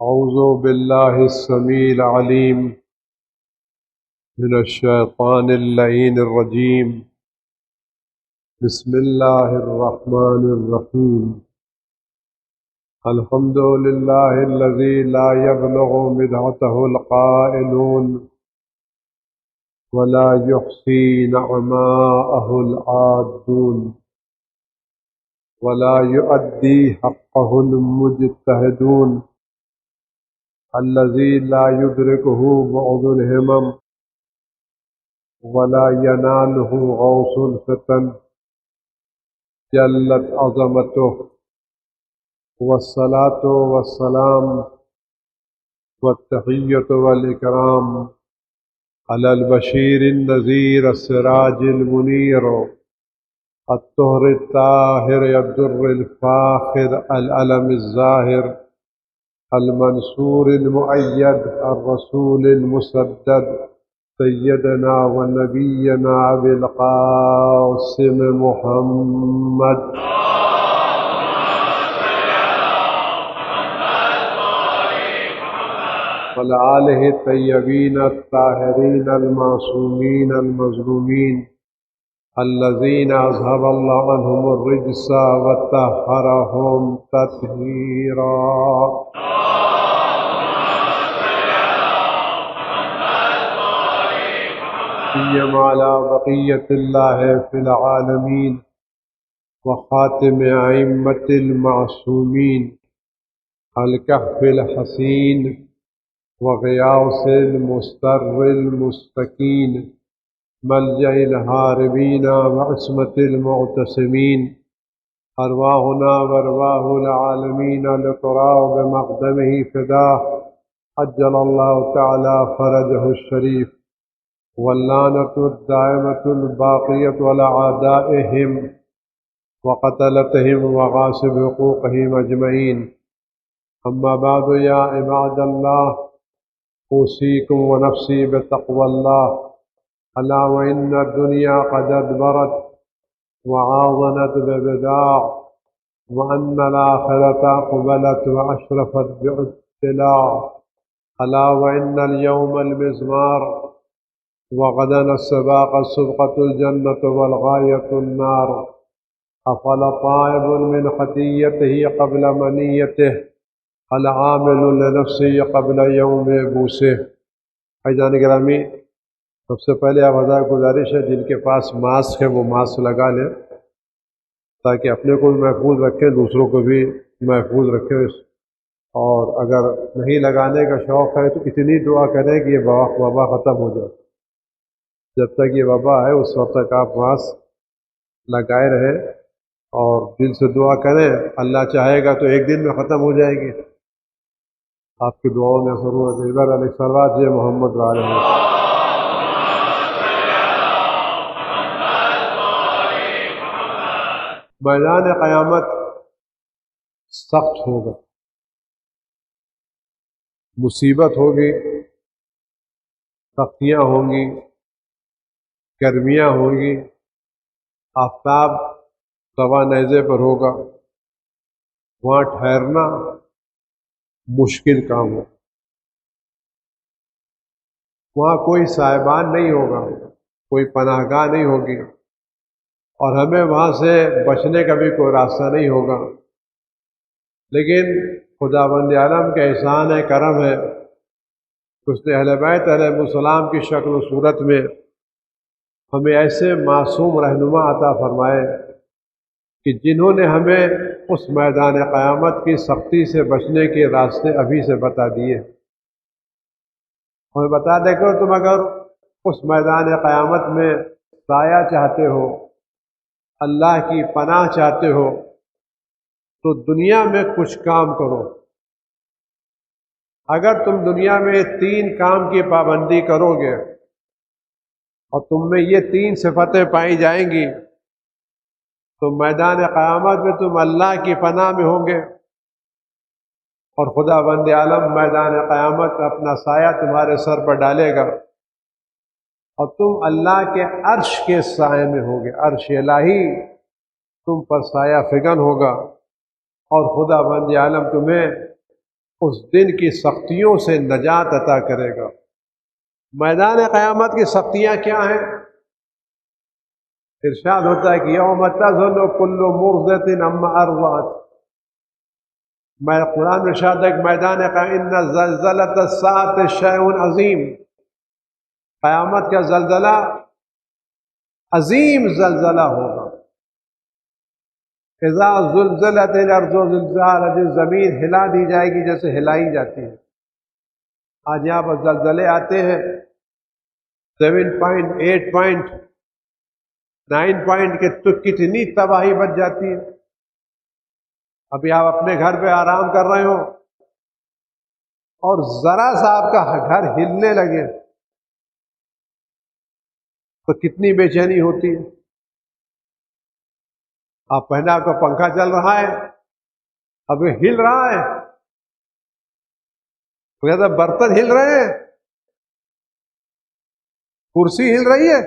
أعوذ بالله السميع العليم من الشيطان اللعين الرجيم. بسم الله الرحمن الرحيم. الحمد لله الذي لا يبلغ مدحته القائلون ولا يحصي نعماءه العادون ولا يؤدي حقه المجتهدون الذي لا يدركه بعض الهمم ولا يناله غوث الفتن جلت عظمته. والصلاة والسلام والتحية والإكرام على البشير النذير السراج المنير الطهر الطاهر الدر الفاخر العلم الزاهر المنصور المؤيد الرسول المسدد سيدنا ونبينا أبي القاسم محمد وعلى آله الطيبين الطاهرين المعصومين المظلومين الذين أذهب الله عنهم الرجس وطهرهم تطهيرا. سيما على بقية الله في العالمين وخاتم أئمة المعصومين الكهف الحسين وغياث المستر المستكين ملجأ الهاربين وعصمة المعتصمين أرواحنا وأرواح العالمين لقراه بمقدمه فداه عجل الله تعالى فرجه الشريف. واللعنة الدائمة الباقية على أعدائهم وقتلتهم وغاصب حقوقهم أجمعين. أما بعد يا عباد الله أوصيكم ونفسي بتقوى الله. ألا وإن الدنيا قد أدبرت وعاظنت ببداع وأن الآخرة أقبلت وأشرفت باطلاع. ألا وإن اليوم المزمار وغدا السباق السبقة الجنة والغاية النار. أفلا طائب من خطيته قبل منيته العامل لنفسه قبل يوم بوسه. بھائی گرامی، سب سے پہلے آپ حضرات گزارش ہے جن کے پاس ماسک ہے وہ ماسک لگا لیں تاکہ اپنے کو بھی محفوظ رکھیں، دوسروں کو بھی محفوظ رکھیں. اور اگر نہیں لگانے کا شوق ہے تو اتنی دعا کریں کہ یہ وبا ختم ہو جائے. جب تک یہ وبا ہے اس وقت تک آپ ماسک لگائے رہیں اور دل سے دعا کریں. اللہ چاہے گا تو ایک دن میں ختم ہو جائے گی. آپ کی دعاؤں میں اثر ہوا جیبر علیہ الصلوات محمد علیہ میدان قیامت سخت ہوگا، مصیبت ہوگی، سختیاں ہوں گی، گرمیاں ہوں گی، آفتاب سوا نیزے پر ہوگا. وہاں ٹھہرنا مشکل کام ہو. وہاں کوئی سائبان نہیں ہوگا، کوئی پناہ گاہ نہیں ہوگی، اور ہمیں وہاں سے بچنے کا بھی کوئی راستہ نہیں ہوگا. لیکن خداوند عالم کا احسان ہے، کرم ہے، اس نے اہل بیت علیہ السلام کی شکل و صورت میں ہمیں ایسے معصوم رہنما عطا فرمائے کہ جنہوں نے ہمیں اس میدان قیامت کی سختی سے بچنے کے راستے ابھی سے بتا دیے. ہمیں بتا دے کہ تم اگر اس میدان قیامت میں سایہ چاہتے ہو، اللہ کی پناہ چاہتے ہو، تو دنیا میں کچھ کام کرو. اگر تم دنیا میں 3 کام کی پابندی کرو گے اور تم میں یہ 3 صفتیں پائی جائیں گی تو میدان قیامت میں تم اللہ کی پناہ میں ہوں گے، اور خدا بند عالم میدان قیامت میں اپنا سایہ تمہارے سر پر ڈالے گا اور تم اللہ کے عرش کے سائے میں ہوگے. عرش الہی تم پر سایہ فگن ہوگا اور خدا بند عالم تمہیں اس دن کی سختیوں سے نجات عطا کرے گا۔ میدان قیامت کی سختیاں کیا ہیں؟ ارشاد ہوتا ہے کہ یوم تذل کل مرضعۃ عما ارضعت۔ میں قرآن میں ارشاد ہے کہ میدان قیامت ان زلزلۃ الساعۃ شیء عظیم، قیامت کا زلزلہ عظیم زلزلہ ہوگا۔ اذا زلزلت الارض زلزالها، زمین ہلا دی جائے گی جیسے ہلائی جاتی ہے۔ آج یہاں پر زلزلے آتے ہیں 7.8 9 پوائنٹ کے، تو کتنی تباہی بچ جاتی ہے۔ ابھی آپ اپنے گھر پہ آرام کر رہے ہو اور ذرا سا آپ کا گھر ہلنے لگے تو کتنی بے چینی ہوتی ہے۔ آپ پہلے آپ کا پنکھا چل رہا ہے، اب یہ ہل رہا ہے، تو کہتا ہے برتن ہل رہے ہیں، کرسی ہل رہی ہے،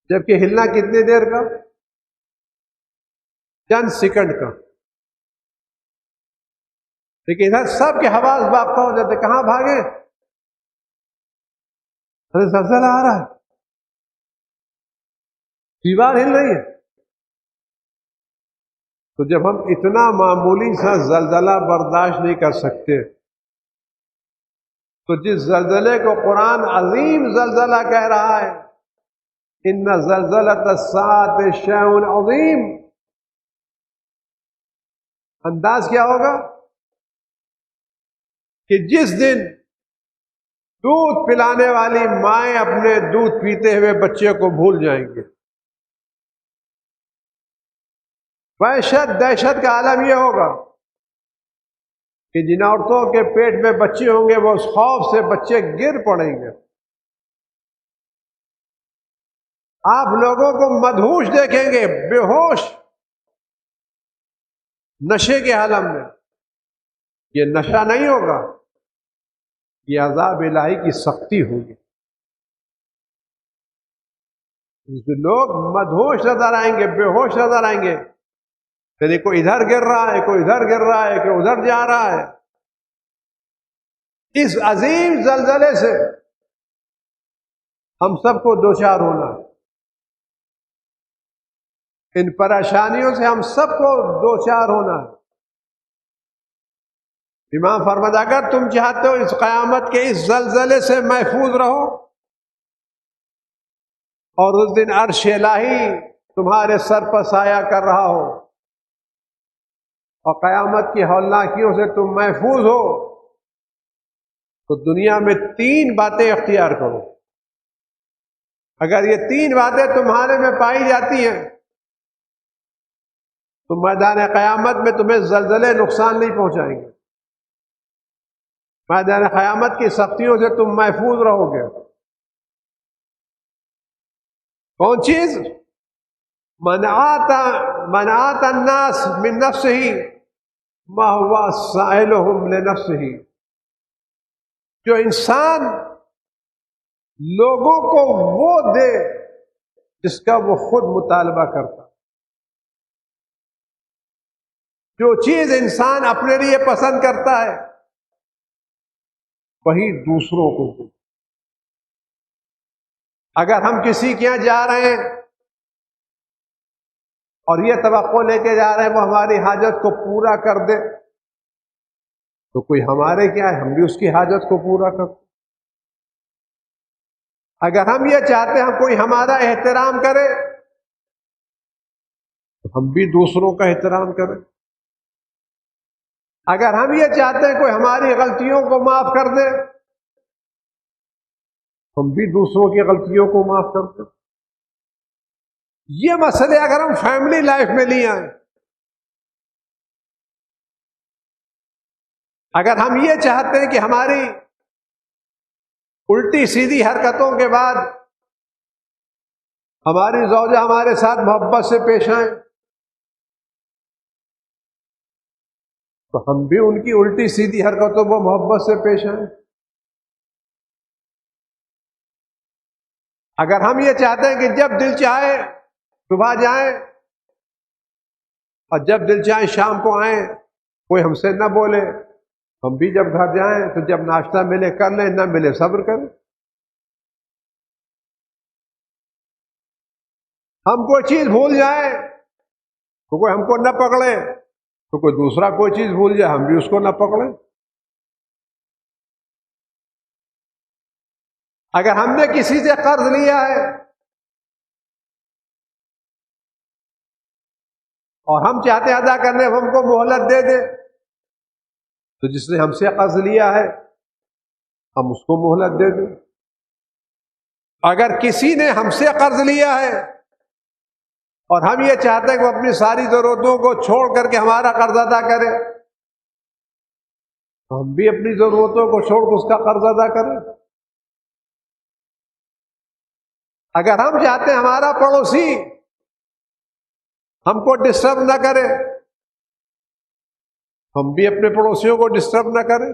جبکہ ہلنا کتنی دیر کا؟ چند سیکنڈ کا۔ لیکن ادھر سب کے حواس باختہ ہو جاتے، کہاں بھاگے؟ ارے زلزلہ آ رہا ہے، دیوار ہل رہی ہے۔ تو جب ہم اتنا معمولی سا زلزلہ برداشت نہیں کر سکتے، تو جس زلزلے کو قرآن عظیم زلزلہ کہہ رہا ہے، ان زلزلۃ الساعۃ شیء عظیم، انداز کیا ہوگا کہ جس دن دودھ پلانے والی مائیں اپنے دودھ پیتے ہوئے بچے کو بھول جائیں گے۔ وحشت دہشت کا عالم یہ ہوگا کہ جن عورتوں کے پیٹ میں بچے ہوں گے وہ اس خوف سے بچے گر پڑیں گے۔ آپ لوگوں کو مدہوش دیکھیں گے، بے ہوش، نشے کے عالم میں۔ یہ نشہ نہیں ہوگا، یہ عذاب الہی کی سختی ہوگی۔ لوگ مدہوش نظر آئیں گے، بے ہوش نظر آئیں گے، یعنی کوئی ادھر گر رہا ہے، کوئی ادھر گر رہا ہے، کوئی ادھر جا رہا ہے۔ اس عظیم زلزلے سے ہم سب کو دوچار ہونا ہے، ان پریشانیوں سے ہم سب کو دوچار ہونا ہے۔ امام فرماتا اگر تم چاہتے ہو اس قیامت کے اس زلزلے سے محفوظ رہو، اور اس دن عرش الہی تمہارے سر پر سایہ کر رہا ہو، اور قیامت کی ہولناکیوں سے تم محفوظ ہو، تو دنیا میں 3 باتیں اختیار کرو۔ اگر یہ 3 باتیں تمہارے میں پائی جاتی ہیں تو میدان قیامت میں تمہیں زلزلے نقصان نہیں پہنچائیں گے، میدان قیامت کی سختیوں سے تم محفوظ رہو گے۔ کون چیز؟ منعات الناس من نفسه ما هو سائلهم لنفسه، جو انسان لوگوں کو وہ دے جس کا وہ خود مطالبہ کرتا۔ جو چیز انسان اپنے لیے پسند کرتا ہے وہی دوسروں کو دے۔ اگر ہم کسی کے یہاں جا رہے ہیں اور یہ توقع لے کے جا رہے ہیں وہ ہماری حاجت کو پورا کر دے، تو کوئی ہمارے کیا ہے، ہم بھی اس کی حاجت کو پورا کرتے۔ اگر ہم یہ چاہتے ہیں کوئی ہمارا احترام کرے تو ہم بھی دوسروں کا احترام کریں۔ اگر ہم یہ چاہتے ہیں کوئی ہماری غلطیوں کو معاف کر دے، ہم بھی دوسروں کی غلطیوں کو معاف کر دیں۔ یہ مسئلے اگر ہم فیملی لائف میں لے آئیں، اگر ہم یہ چاہتے ہیں کہ ہماری الٹی سیدھی حرکتوں کے بعد ہماری زوجہ ہمارے ساتھ محبت سے پیش آئیں، تو ہم بھی ان کی الٹی سیدھی حرکتوں کو محبت سے پیش آئیں۔ اگر ہم یہ چاہتے ہیں کہ جب دل چاہے صبح جائیں اور جب دل چاہے شام کو آئیں کوئی ہم سے نہ بولے، ہم بھی جب گھر جائیں تو جب ناشتہ ملے کر لیں، نہ ملے صبر کریں۔ ہم کوئی چیز بھول جائیں تو کوئی ہم کو نہ پکڑے، تو کوئی دوسرا کوئی چیز بھول جائے ہم بھی اس کو نہ پکڑیں۔ اگر ہم نے کسی سے قرض لیا ہے اور ہم چاہتے ہیں ادا کرنے، ہم کو مہلت دے دے، تو جس نے ہم سے قرض لیا ہے ہم اس کو مہلت دے دیں۔ اگر کسی نے ہم سے قرض لیا ہے اور ہم یہ چاہتے ہیں کہ وہ اپنی ساری ضرورتوں کو چھوڑ کر کے ہمارا قرض ادا کرے، تو ہم بھی اپنی ضرورتوں کو چھوڑ کر اس کا قرض ادا کریں۔ اگر ہم چاہتے ہیں ہمارا پڑوسی ہم کو ڈسٹرب نہ کرے، ہم بھی اپنے پڑوسیوں کو ڈسٹرب نہ کریں۔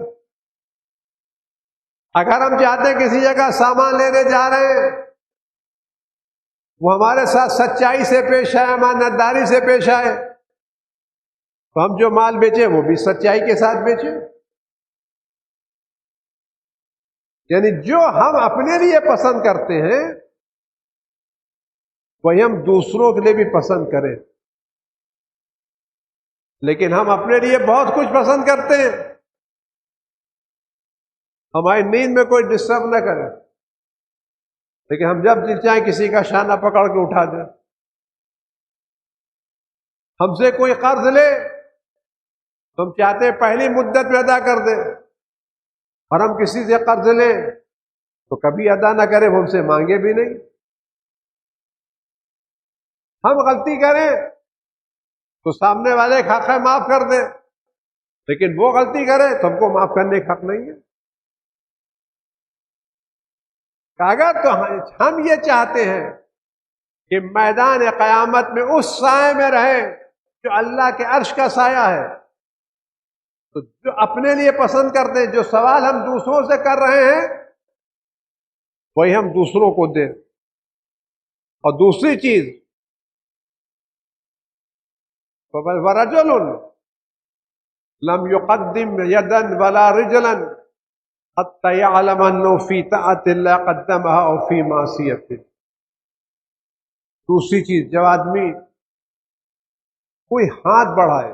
اگر ہم چاہتے ہیں کسی جگہ سامان لینے جا رہے ہیں، وہ ہمارے ساتھ سچائی سے پیش آئے، امانتداری سے پیش آئے، تو ہم جو مال بیچیں وہ بھی سچائی کے ساتھ بیچیں۔ یعنی جو ہم اپنے لیے پسند کرتے ہیں وہی ہم دوسروں کے لیے بھی پسند کریں۔ لیکن ہم اپنے لیے بہت کچھ پسند کرتے ہیں، ہماری نیند میں کوئی ڈسٹرب نہ کرے، لیکن ہم جب دل چاہیں کسی کا شانہ پکڑ کے اٹھا دیں۔ ہم سے کوئی قرض لے تو ہم چاہتے ہیں پہلی مدت میں ادا کر دیں، اور ہم کسی سے قرض لیں تو کبھی ادا نہ کرے، وہ ہم سے مانگے بھی نہیں۔ ہم غلطی کریں تو سامنے والے کا حق ہے معاف کر دیں، لیکن وہ غلطی کرے تو ہم کو معاف کرنے کا حق نہیں ہے۔ اگر تو ہم یہ چاہتے ہیں کہ میدان قیامت میں اس سائے میں رہیں جو اللہ کے عرش کا سایہ ہے، تو جو اپنے لیے پسند کرتے ہیں، جو سوال ہم دوسروں سے کر رہے ہیں وہی ہم دوسروں کو دیں۔ اور دوسری چیز، وَرَجُلٌ لَمْ يُقَدِّمْ يَدًا وَلَا رِجْلًا حَتَّى يَعْلَمَ أَنَّهُ فِي طَاعَةِ اللَّهِ قَدَّمَهَا أَوْ فِي مَعْصِيَتِهِ۔ دوسری چیز، جب آدمی کوئی ہاتھ بڑھائے،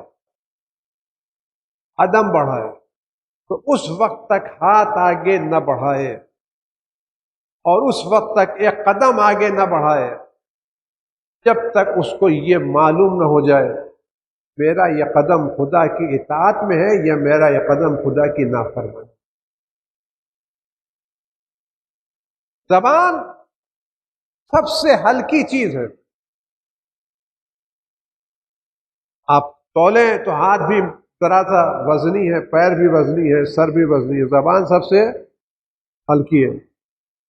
قدم بڑھائے، تو اس وقت تک ہاتھ آگے نہ بڑھائے اور اس وقت تک ایک قدم آگے نہ بڑھائے جب تک اس کو یہ معلوم نہ ہو جائے میرا یہ قدم خدا کی اطاعت میں ہے یا میرا یہ قدم خدا کی نافرمانی۔ زبان سب سے ہلکی چیز ہے، آپ تولیں تو ہاتھ بھی ذرا سا وزنی ہے، پیر بھی وزنی ہے، سر بھی وزنی ہے۔ زبان سب سے ہلکی ہے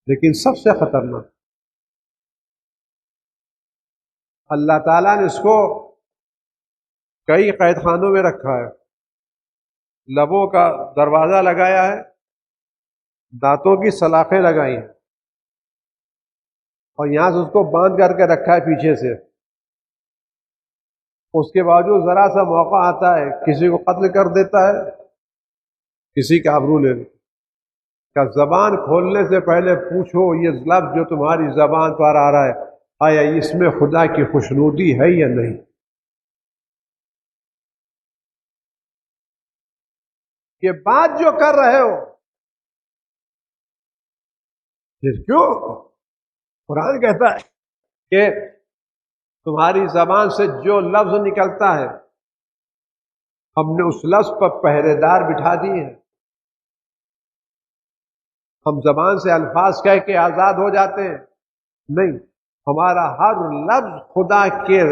لیکن سب سے خطرناک۔ اللہ تعالیٰ نے اس کو کئی قید خانوں میں رکھا ہے، لبوں کا دروازہ لگایا ہے، دانتوں کی سلاخیں لگائی ہیں، اور یہاں سے اس کو باندھ کر کے رکھا ہے پیچھے سے۔ اس کے باوجود ذرا سا موقع آتا ہے کسی کو قتل کر دیتا ہے، کسی کا آبرو لے لیتا ہے۔ کہ زبان کھولنے سے پہلے پوچھو یہ لفظ جو تمہاری زبان پر آ رہا ہے آیا اس میں خدا کی خوشنودی ہے یا نہیں۔ یہ بات جو کر رہے ہو پھر کیوں؟ قرآن کہتا ہے کہ تمہاری زبان سے جو لفظ نکلتا ہے ہم نے اس لفظ پر پہرے دار بٹھا دیے ہیں۔ ہم زبان سے الفاظ کہہ کے آزاد ہو جاتے ہیں؟ نہیں، ہمارا ہر لفظ خدا کے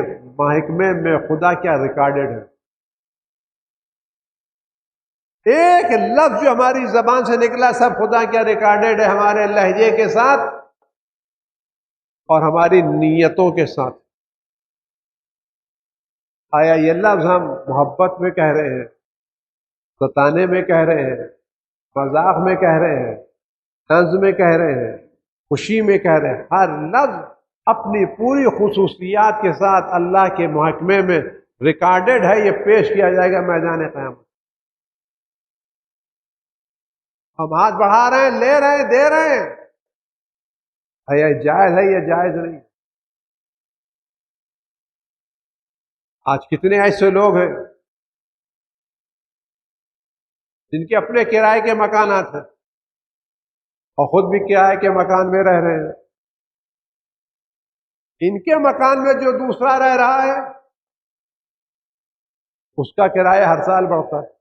محکمے میں خدا کیا ریکارڈڈ ہے۔ ایک لفظ جو ہماری زبان سے نکلا سب خدا کیا ریکارڈڈ ہے، ہمارے لہجے کے ساتھ اور ہماری نیتوں کے ساتھ۔ آیا یہ لفظ ہم محبت میں کہہ رہے ہیں، ستانے میں کہہ رہے ہیں، مذاق میں کہہ رہے ہیں، طنز میں کہہ رہے ہیں، خوشی میں کہہ رہے ہیں، ہر لفظ اپنی پوری خصوصیات کے ساتھ اللہ کے محکمے میں ریکارڈڈ ہے، یہ پیش کیا جائے گا میدان قیامت. ہم ہاتھ بڑھا رہے ہیں، لے رہے ہیں، دے رہے ہیں، یہ جائز ہے، یہ جائز نہیں. آج کتنے ایسے لوگ ہیں جن کے اپنے کرائے کے مکانات ہیں اور خود بھی کرائے کے مکان میں رہ رہے ہیں. ان کے مکان میں جو دوسرا رہ رہا ہے اس کا کرایہ ہر سال بڑھتا ہے.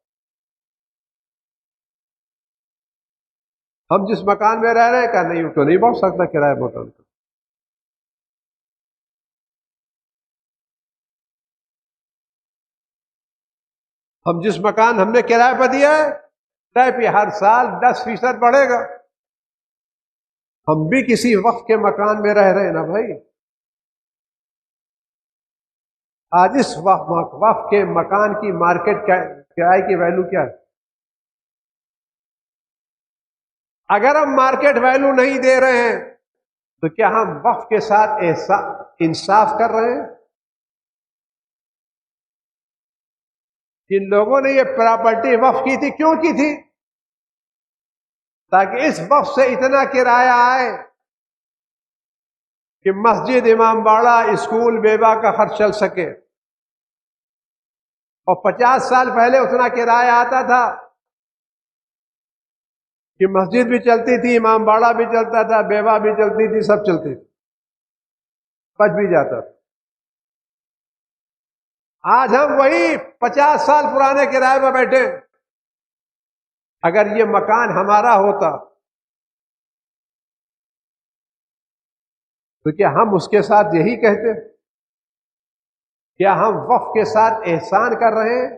ہم جس مکان میں رہ رہے ہیں کہ نہیں تو نہیں بڑھ سکتا کرایہ مکان کا. ہم جس مکان ہم نے کرایہ پہ دیا ہے کرایہ پہ ہر سال 10% بڑھے گا. ہم بھی کسی وقت کے مکان میں رہ رہے ہیں نا بھائی. آج اس وقت کے مکان کی مارکیٹ کرائے کی ویلو کیا ہے؟ اگر ہم مارکیٹ ویلو نہیں دے رہے ہیں تو کیا ہم وقف کے ساتھ انصاف کر رہے ہیں؟ جن لوگوں نے یہ پراپرٹی وقف کی تھی کیوں کی تھی؟ تاکہ اس وقف سے اتنا کرایہ آئے کہ مسجد، امام باڑہ، اسکول، بیوہ کا خرچ چل سکے. اور 50 سال پہلے اتنا کرایہ آتا تھا کہ مسجد بھی چلتی تھی، امام باڑہ بھی چلتا تھا، بیوہ بھی چلتی تھی، سب چلتی تھی، بچ بھی جاتا تھا. آج ہم وہی 50 سال پرانے کرائے پر بیٹھے. اگر یہ مکان ہمارا ہوتا تو کیا ہم اس کے ساتھ یہی کہتے؟ کیا ہم وقف کے ساتھ احسان کر رہے ہیں،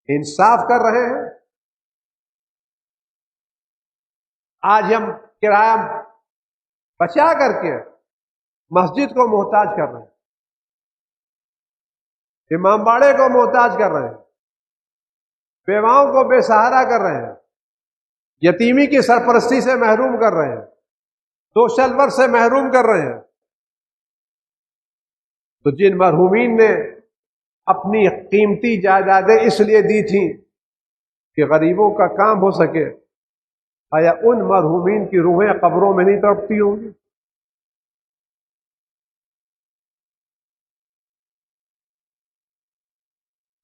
انصاف کر رہے ہیں؟ آج ہم کرایہ بچا کر کے مسجد کو محتاج کر رہے ہیں، امام باڑے کو محتاج کر رہے ہیں، بیواؤں کو بے سہارا کر رہے ہیں، یتیمی کی سرپرستی سے محروم کر رہے ہیں، سوشل ورک سے محروم کر رہے ہیں. تو جن مرحومین نے اپنی قیمتی جائیدادیں اس لیے دی تھیں کہ غریبوں کا کام ہو سکے، آیا ان مرحومین کی روحیں قبروں میں نہیں تڑپتی ہوں گی؟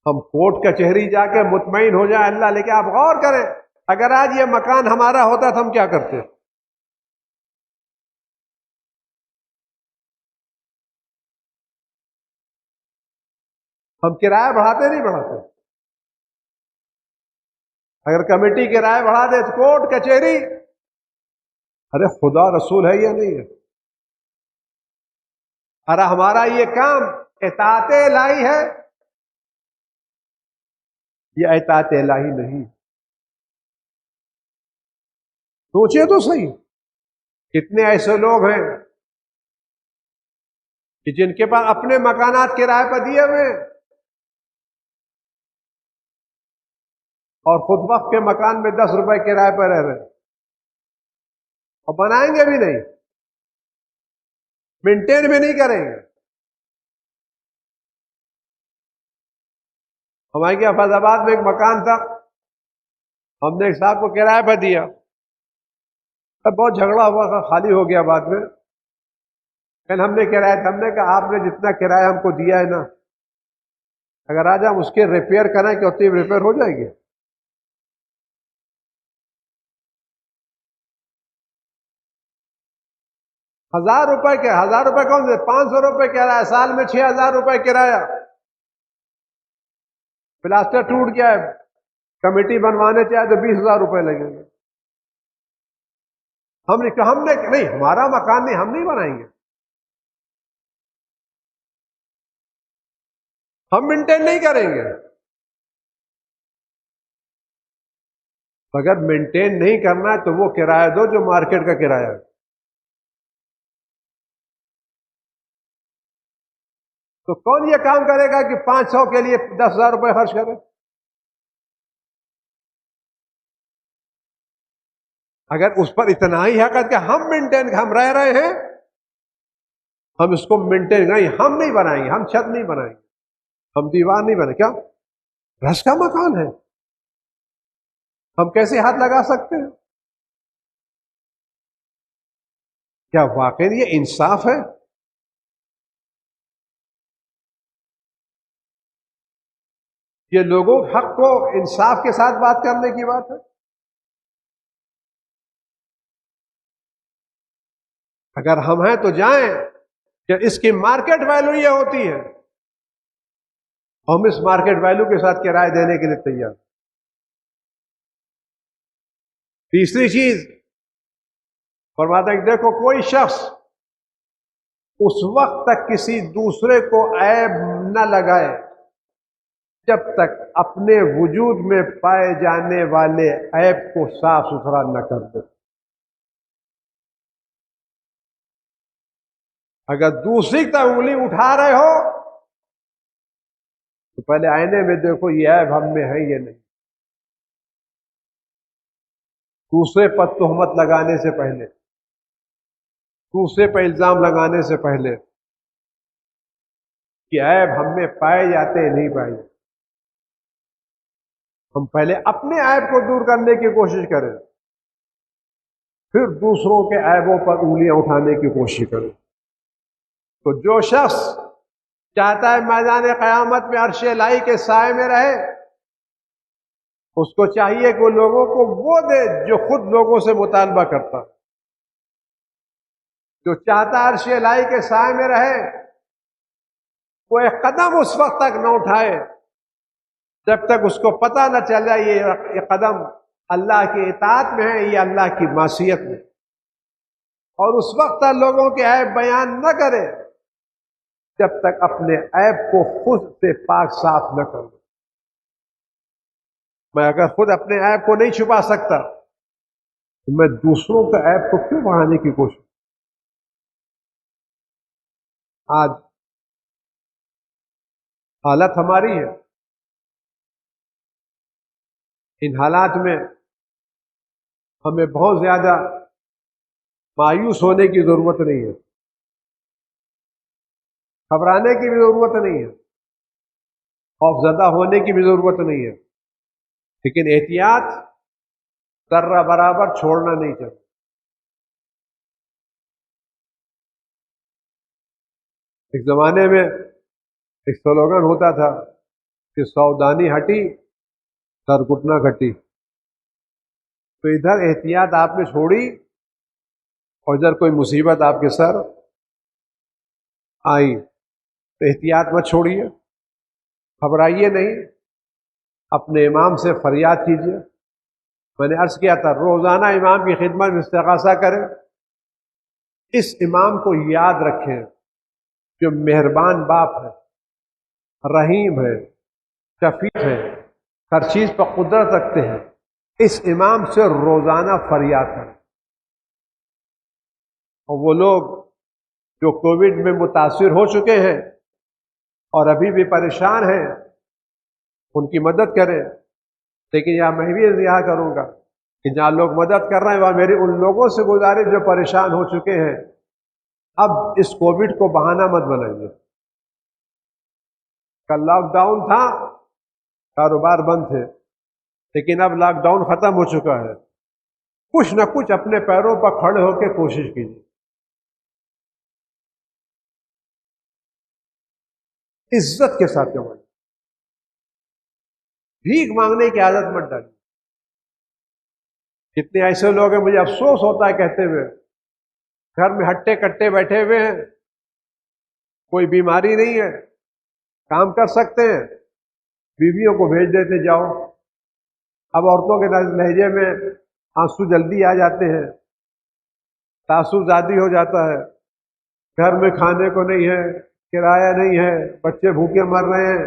ہم کورٹ کچہری جا کے مطمئن ہو جائیں اللہ لے کے. آپ غور کریں، اگر آج یہ مکان ہمارا ہوتا تو ہم کیا کرتے؟ ہم کرایہ بڑھاتے نہیں بڑھاتے؟ اگر کمیٹی کرایہ بڑھا دے تو کورٹ کچہری. ارے خدا رسول ہے یا نہیں ہے؟ ارے ہمارا یہ کام اطاعت الہی ہے، یہ اطاعت الہی نہیں. سوچے تو صحیح، کتنے ایسے لوگ ہیں کہ جن کے پاس اپنے مکانات کرائے پر دیے ہوئے اور خود وقت کے مکان میں 10 روپے کرائے پر رہ رہے ہیں اور بنائیں گے بھی نہیں، مینٹین بھی نہیں کریں گے. ہمارے کیا فیض آباد میں ایک مکان تھا، ہم نے ایک صاحب کو کرائے پر دیا، بہت جھگڑا ہوا، خالی ہو گیا بعد میں. پھر ہم نے کرایہ، ہم نے کہا آپ نے جتنا کرایہ ہم کو دیا ہے نا، اگر آج ہم اس کے ریپیئر کریں کہ اتنی ریپیئر ہو جائے گی؟ 1000 روپے کے 1000 روپے کون سے 500 روپے کرایہ، سال میں 6000 روپے کرایہ. پلاسٹر ٹوٹ گیا ہے، کمیٹی بنوانے چاہے تو 20,000 روپے لگیں گے. ہم نے کہا نہیں، ہمارا مکان نہیں، ہم نہیں بنائیں گے، ہم مینٹین نہیں کریں گے. اگر مینٹین نہیں کرنا ہے تو وہ کرایہ دو جو مارکیٹ کا کرایہ ہے. تو کون یہ کام کرے گا کہ 500 کے لیے 10,000 روپے خرچ کرے؟ اگر اس پر اتنا ہی حق ہے کہ ہم مینٹین، ہم رہ رہے ہیں، ہم اس کو مینٹین نہیں، ہم نہیں بنائیں گے، ہم چھت نہیں بنائیں گے، ہم دیوار نہیں بنے، کیا رس کا مکان ہے؟ ہم کیسے ہاتھ لگا سکتے ہیں؟ کیا واقعی یہ انصاف ہے؟ یہ لوگوں حق کو انصاف کے ساتھ بات کرنے کی بات ہے؟ اگر ہم ہیں تو جائیں کہ اس کی مارکیٹ ویلو یہ ہوتی ہے، ہم اس مارکیٹ ویلو کے ساتھ کرائے دینے کے لیے تیار۔ تیسری چیز فرماتا ہے کہ دیکھو کوئی شخص اس وقت تک کسی دوسرے کو عیب نہ لگائے جب تک اپنے وجود میں پائے جانے والے عیب کو صاف ستھرا نہ کر دے۔ اگر دوسری کی انگلی اٹھا رہے ہو تو پہلے آئینے میں دیکھو یہ عیب ہم میں ہے یہ نہیں۔ دوسرے پر تہمت لگانے سے پہلے، دوسرے پر الزام لگانے سے پہلے کہ عیب ہم میں پائے جاتے ہیں نہیں پائے جاتے، ہم پہلے اپنے عیب کو دور کرنے کی کوشش کریں، پھر دوسروں کے عیبوں پر انگلیاں اٹھانے کی کوشش کریں۔ تو جو شخص چاہتا ہے میدان قیامت میں عرش الہی کے سائے میں رہے، اس کو چاہیے کہ وہ لوگوں کو وہ دے جو خود لوگوں سے مطالبہ کرتا۔ جو چاہتا ہے عرش الہی کے سائے میں رہے، وہ ایک قدم اس وقت تک نہ اٹھائے جب تک اس کو پتہ نہ چل جائے یہ قدم اللہ کی اطاعت میں ہے یا اللہ کی معصیت میں، اور اس وقت تک لوگوں کے عیب بیان نہ کرے جب تک اپنے عیب کو خود سے پاک صاف نہ کرے۔ میں اگر خود اپنے عیب کو نہیں چھپا سکتا تو میں دوسروں کے عیب کو کیوں بڑھانے کی کوشش؟ آج حالت ہماری ہے، ان حالات میں ہمیں بہت زیادہ مایوس ہونے کی ضرورت نہیں ہے، گھبرانے کی بھی ضرورت نہیں ہے، خوف زدہ ہونے کی بھی ضرورت نہیں ہے، لیکن احتیاط ذرہ برابر چھوڑنا نہیں چاہیے۔ ایک زمانے میں ایک سلوگن ہوتا تھا کہ سودانی ہٹی سر گھٹنا گھٹی، تو ادھر احتیاط آپ نے چھوڑی اور ادھر کوئی مصیبت آپ کے سر آئی تو احتیاط مت چھوڑیے، گھبرائیے نہیں، اپنے امام سے فریاد کیجیے۔ میں نے عرض کیا تھا روزانہ امام کی خدمت میں استغاثہ کریں، اس امام کو یاد رکھیں جو مہربان باپ ہے، رحیم ہے، شفیق ہے، ہر چیز پر قدرت رکھتے ہیں، اس امام سے روزانہ فریاد کریں۔ اور وہ لوگ جو کووڈ میں متاثر ہو چکے ہیں اور ابھی بھی پریشان ہیں ان کی مدد کریں، لیکن یہاں میں بھی یہاں کروں گا کہ جہاں لوگ مدد کر رہے ہیں وہاں میری ان لوگوں سے گزارش جو پریشان ہو چکے ہیں، اب اس کووڈ کو بہانہ مت بنائیے۔ کل لاک ڈاؤن تھا، کاروبار بند تھے، لیکن اب لاک ڈاؤن ختم ہو چکا ہے، کچھ نہ کچھ اپنے پیروں پر کھڑے ہو کے کوشش کیجیے۔ عزت کے ساتھ کمائیے، بھیک مانگنے کی عادت مت ڈالیے۔ کتنے ایسے لوگ ہیں مجھے افسوس ہوتا ہے کہتے ہوئے، گھر میں ہٹے کٹے بیٹھے ہوئے ہیں، کوئی بیماری نہیں ہے، کام کر سکتے ہیں، بیویوں کو بھیج دیتے جاؤ۔ اب عورتوں کے لہجے میں آنسو جلدی آ جاتے ہیں، تاثر زیادی ہو جاتا ہے، گھر میں کھانے کو نہیں ہے، کرایہ نہیں ہے، بچے بھوکے مر رہے ہیں،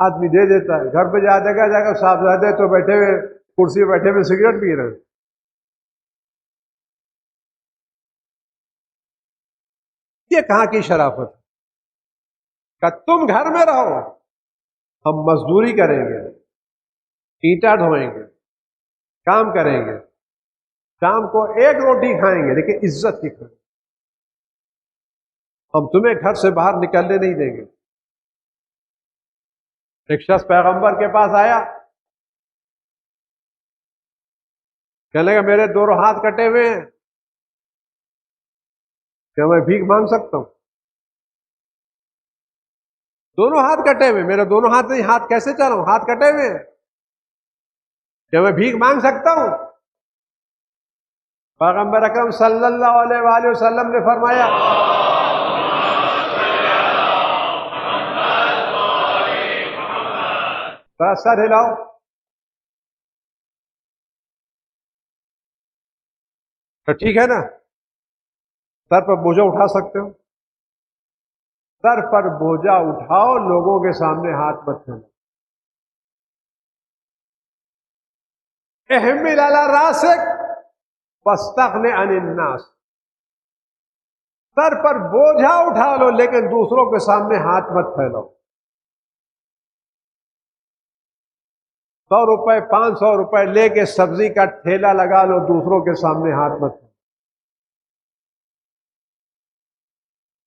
آدمی دے دیتا ہے۔ گھر پہ جا جا صاحبزادے تو بیٹھے ہوئے کرسی پہ بیٹھے ہوئے سگریٹ پی رہے ہیں۔ یہ کہاں کی شرافت ہے کہ تم گھر میں رہو، ہم مزدوری کریں گے، اینٹا ڈھوئیں گے، کام کریں گے، شام کو ایک روٹی کھائیں گے لیکن عزت کی کھائیں گے۔ ہم تمہیں گھر سے باہر نکلنے نہیں دیں گے۔ ایک شخص پیغمبر کے پاس آیا، کہنے لگا میرے دونوں ہاتھ کٹے ہوئے ہیں، کیا میں بھیک مانگ سکتا ہوں؟ دونوں ہاتھ کٹے ہوئے، میرے دونوں ہاتھ نہیں، ہاتھ کیسے چلاؤں، ہاتھ کٹے ہوئے ہیں، کیا میں بھیک مانگ سکتا ہوں؟ پیغمبر اکرم صلی اللہ علیہ وآلہ وسلم نے فرمایا سر ہلاؤ۔ تو ٹھیک ہے نا، سر پر بوجھا اٹھا سکتے ہو، سر پر بوجھا اٹھاؤ، لوگوں کے سامنے ہاتھ مت پھیلاؤ۔ احمل علی راسک واستغن عن الناس، سر پر بوجھا اٹھا لو لیکن دوسروں کے سامنے ہاتھ مت پھیلاؤ۔ 100 روپے 500 روپے لے کے سبزی کا ٹھیلا لگا لو، دوسروں کے سامنے ہاتھ مت پھیلاؤ۔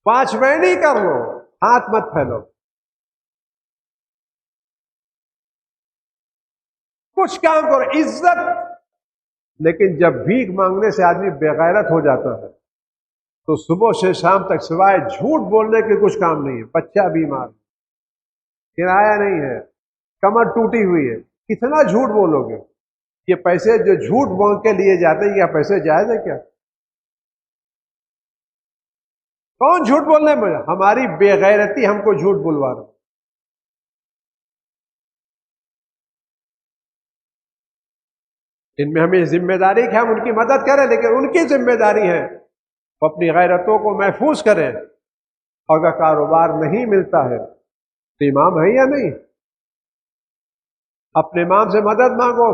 5 مہینے کر لو، ہاتھ مت پھیلاؤ۔ کچھ کام کرو، عزت۔ لیکن جب بھیک مانگنے سے آدمی بےغیرت ہو جاتا ہے تو صبح سے شام تک سوائے جھوٹ بولنے کے کچھ کام نہیں ہے۔ بچہ بیمار، کرایہ نہیں ہے، کمر ٹوٹی ہوئی ہے، کتنا جھوٹ بولو گے؟ یہ پیسے جو جھوٹ مانگ کے لیے جاتے ہیں، یہ پیسے جائز ہے کیا؟ کون جھوٹ بولنے میں؟ ہماری بے غیرتی ہم کو جھوٹ بلوا رہا۔ ان میں ہمیں ذمہ داری کہ ہم ان کی مدد کریں، لیکن ان کی ذمہ داری ہے وہ اپنی غیرتوں کو محفوظ کریں۔ اگر کاروبار نہیں ملتا ہے تو امام ہے یا نہیں؟ اپنے امام سے مدد مانگو،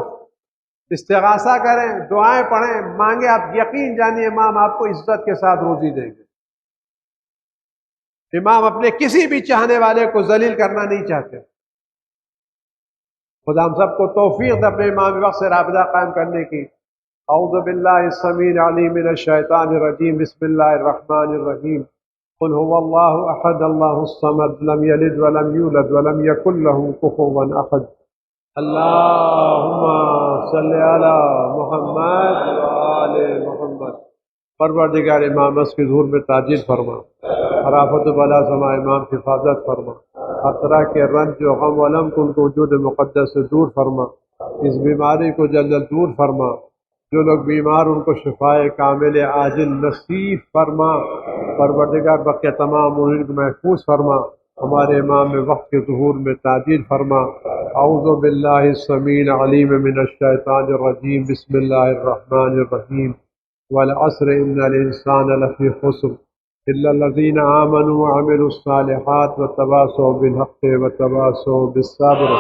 استغاثہ کریں، دعائیں پڑھیں، مانگے، آپ یقین جانیے امام آپ کو عزت کے ساتھ روزی دیں گے۔ امام اپنے کسی بھی چاہنے والے کو ذلیل کرنا نہیں چاہتے۔ خدا ہم سب کو توفیق دے اپنے امام وقت سے رابطہ قائم کرنے کی۔ اعوذ باللہ السمیع العلیم من الشیطان الرجیم، بسم اللہ الرحمن الرحیم، قل هو اللہ احد اللہ الصمد لم یلد ولم یولد ولم یکن له کفوا احد۔ اللہم صلی علی محمد وآل محمد۔ پروردگار امام اس کی ظہور میں تاجیل فرما، خرافت و بلا سما امام کی حفاظت فرما، ہر طرح کے رنج و غم و علم کو ان کو وجود مقدس سے دور فرما، اس بیماری کو جلد دور فرما، جو لوگ بیمار ان کو شفائے کامل عاجل نصیب فرما، پروردگار بقیہ تمام ان کو محفوظ فرما، ہمارے امام میں وقت کے ظہور میں تاجیل فرما۔ اعوذ باللہ السمیع العلیم من الشیطان الرجیم، بسم اللہ الرحمن الرحیم، والعصر ان الانسان لفی خسر الا الذین آمنوا وعملوا الصالحات وتواصوا بالحق وتواصوا بالصبر۔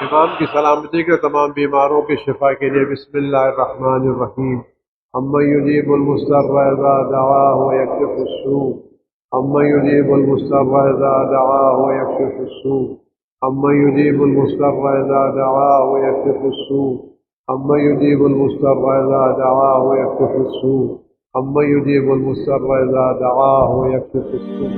امام کی سلامتی کے تمام بیماروں کی شفا کے لیے بسم اللہ الرحمن الرحیم۔ امن یجیب المضطر اذا دعاہ ویکشف السوء، امن یجیب المضطر اذا دعاہ ویکشف السوء، امن یجیب المضطر اذا دعاہ ویکشف السوء، امن یجیب المضطر اذا دعاہ ویکشف السوء، امن یجیب المضطر اذا دعاہ ویکشف السوء۔